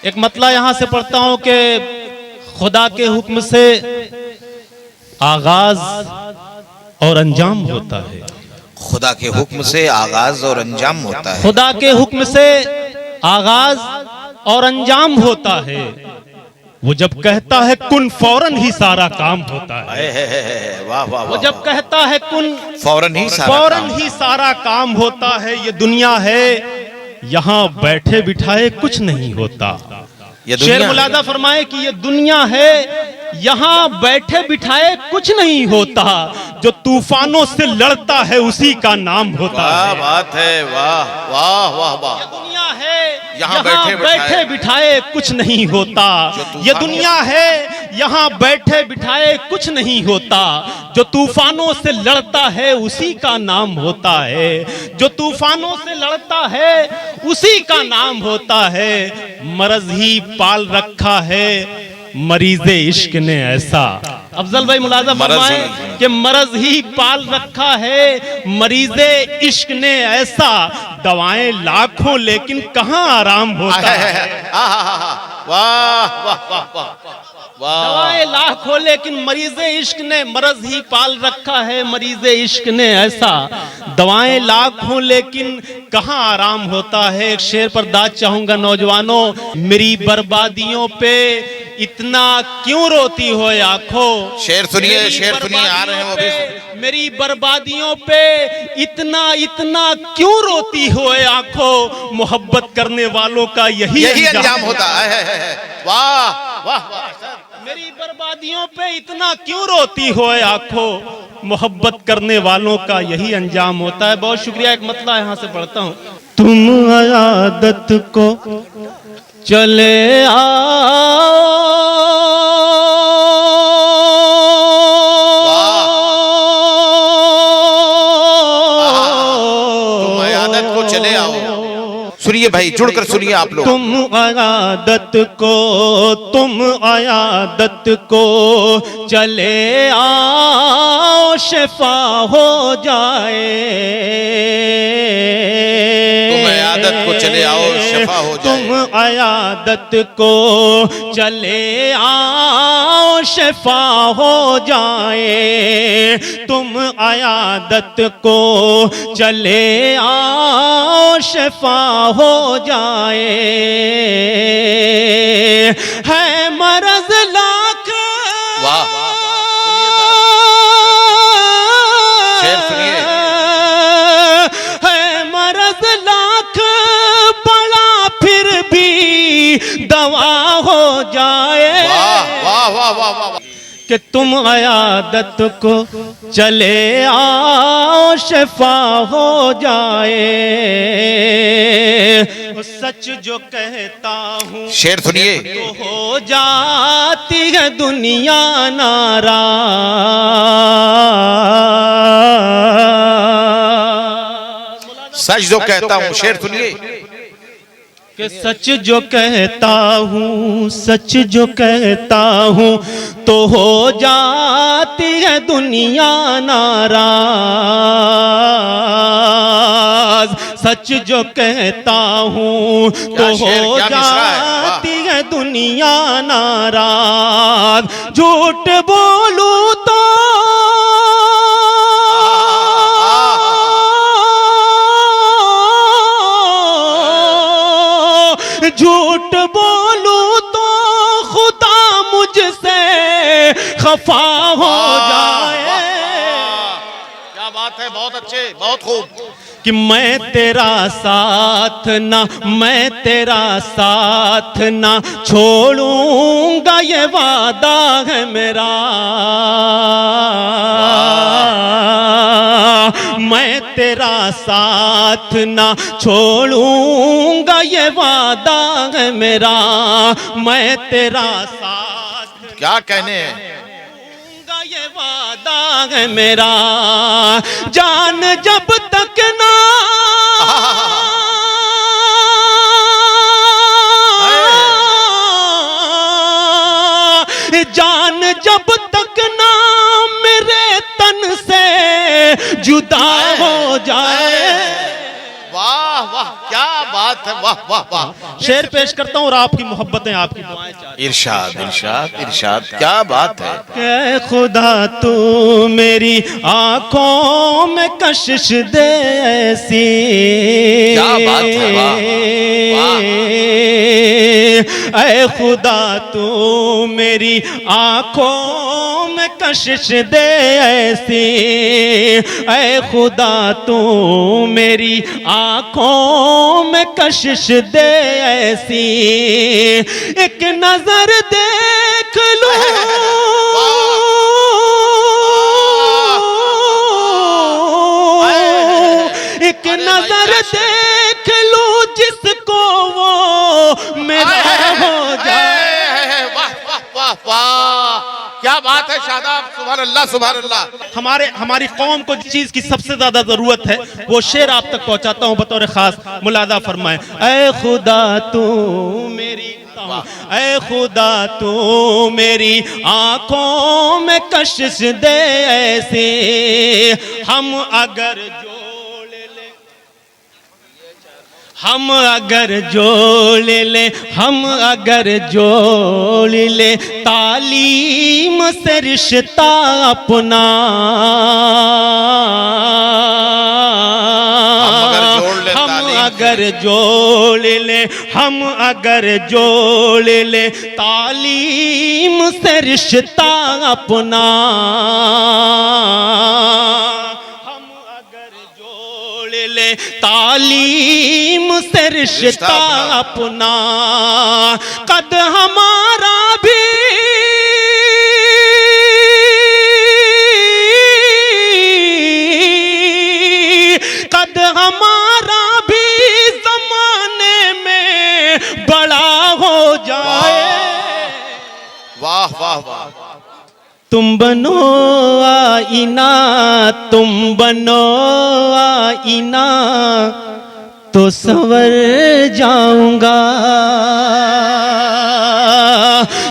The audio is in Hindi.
एक मतला यहां से पढ़ता हूं कि खुदा के हुक्म से आगाज और अंजाम होता है। खुदा के हुक्म से आगाज और अंजाम होता है। खुदा के हुक्म से आगाज और अंजाम होता है। वो जब कहता है कुन फौरन ही सारा काम होता है। वाह वाह। वो जब कहता है कुन फौरन ही सारा काम होता है। ये दुनिया है यहाँ बैठे बिठाए कुछ नहीं होता। शेर मुलादा फरमाए कि ये दुनिया है यहाँ बैठे बिठाए कुछ नहीं होता। जो तूफानों से लड़ता है उसी का नाम होता है। बात है। वाह वाह वाह वाह। ये दुनिया है यहाँ बैठे बिठाए कुछ नहीं होता। ये दुनिया है यहाँ बैठे बिठाए कुछ नहीं होता। जो तूफानों से लड़ता है उसी का नाम होता है। जो तूफानों से लड़ता है उसी का नाम होता है। मरज ही पाल रखा है मरीज़े इश्क ने ऐसा। अफजल भाई मुलाजा फरमाए कि मरज ही पाल रखा है मरीज़े इश्क ने ऐसा। दवाएं लाखों लेकिन कहाँ आराम होता है। वाह वाह वाह। दवाएं लाखों लेकिन मरीज़े इश्क ने मरज ही पाल रखा है मरीज़े इश्क ने ऐसा। दवाएं लाखों लेकिन कहाँ आराम होता है। एक शेर पर दाद चाहूंगा नौजवानों। मेरी बर्बादियों पे इतना क्यों रोती हो आंखों। शेर सुनिए आ रहे हैं वो भी। मेरी बर्बादियों पे इतना क्यों रोती हो आंखों। मोहब्बत करने वालों का यही अंजाम होता है। वाह वाह। मेरी बर्बादियों पे इतना क्यों रोती हो आंखों। मोहब्बत करने वालों का यही अंजाम होता है। बहुत शुक्रिया। एक मतला यहां से पढ़ता हूं। तुम आदत को चले आओ सुनिए भाई, जुड़कर सुनिए आप लोग। तुम आयादत को चले आओ शिफा हो जाए। तुम आयादत को चले आओ शिफा हो जाए। तुम आयादत को चले आओ शिफा हो जाए। तुम आयादत को चले आओ शिफा हो जाए। है मरज लाख। वाह। शेर सुनिए। है मरज लाख बड़ा फिर भी दवा हो जाए। वाह वाह वाह वाह। कि तुम आयादत को चले आओ शिफा हो जाए। सच जो कहता हूँ शेर सुनिए। तो हो जाती है दुनिया नाराज। सच जो कहता हूँ। शेर सुनिए। कि सच जो कहता हूँ सच जो कहता हूँ तो हो जाती है दुनिया नाराज। सच जो कहता हूँ तो हो जाती है दुनिया नाराज। झूठ बोलूं तो झूठ बोलूं तो खुदा मुझसे खफा हो जाए। क्या बात है। बहुत अच्छे, बहुत खूब। कि मैं तेरा साथ ना छोड़ूंगा ये वादा है मेरा। मैं तेरा साथ ना छोड़ूंगा ये वादा है मेरा। मैं तेरा साथ क्या कहने ये वादा है मेरा। जान जब तक ना जान जब तक ना मेरे तन से जुदा हो जाए। वाह वाह, क्या बात। बात है, वाह वाह वाह। शेर पेश करता हूँ और आपकी मोहब्बतें आपकी दुआएं चाहता इरशाद इरशाद इरशाद, क्या बात है। हूं। खुदा तू मेरी आंखों में कशिश दे ऐसी, क्या बात है, वाह ऐ खुदा तू मेरी आंखों में कशिश दे ऐसी, ऐ खुदा तू मेरी आंखों में कशिश दे ऐसी, एक नजर देख लूं एक नजर देख लूं जिसको वो मेरा हो जाए। वाह वाह वाह वाह, क्या बात है शादाब, सुभान अल्लाह सुभान अल्लाह। हमारी कौम को जिस चीज की सबसे ज्यादा जरूरत है वो शेर आप तक पहुंचाता हूं बतौर खास, मुलादा फरमाए। ऐ खुदा तू मेरी, ऐ खुदा तू मेरी आंखों में कशिश दे ऐसे, हम अगर जोड़ ले, हम अगर जोड़ ले, हम अगर जोड़ ले तालीम से रिश्ता अपना, हम अगर जोड़ ले, हम अगर जोड़ ले तालीम से रिश्ता अपना, हम अगर जोड़ ले तालीम से रिश्ता अपना, कद हमारा भी कद हमारा भी जमाने में बड़ा हो जाए। वाह वाह वाह। तुम बनो आईना, तुम बनो आईना तो संवर जाऊंगा।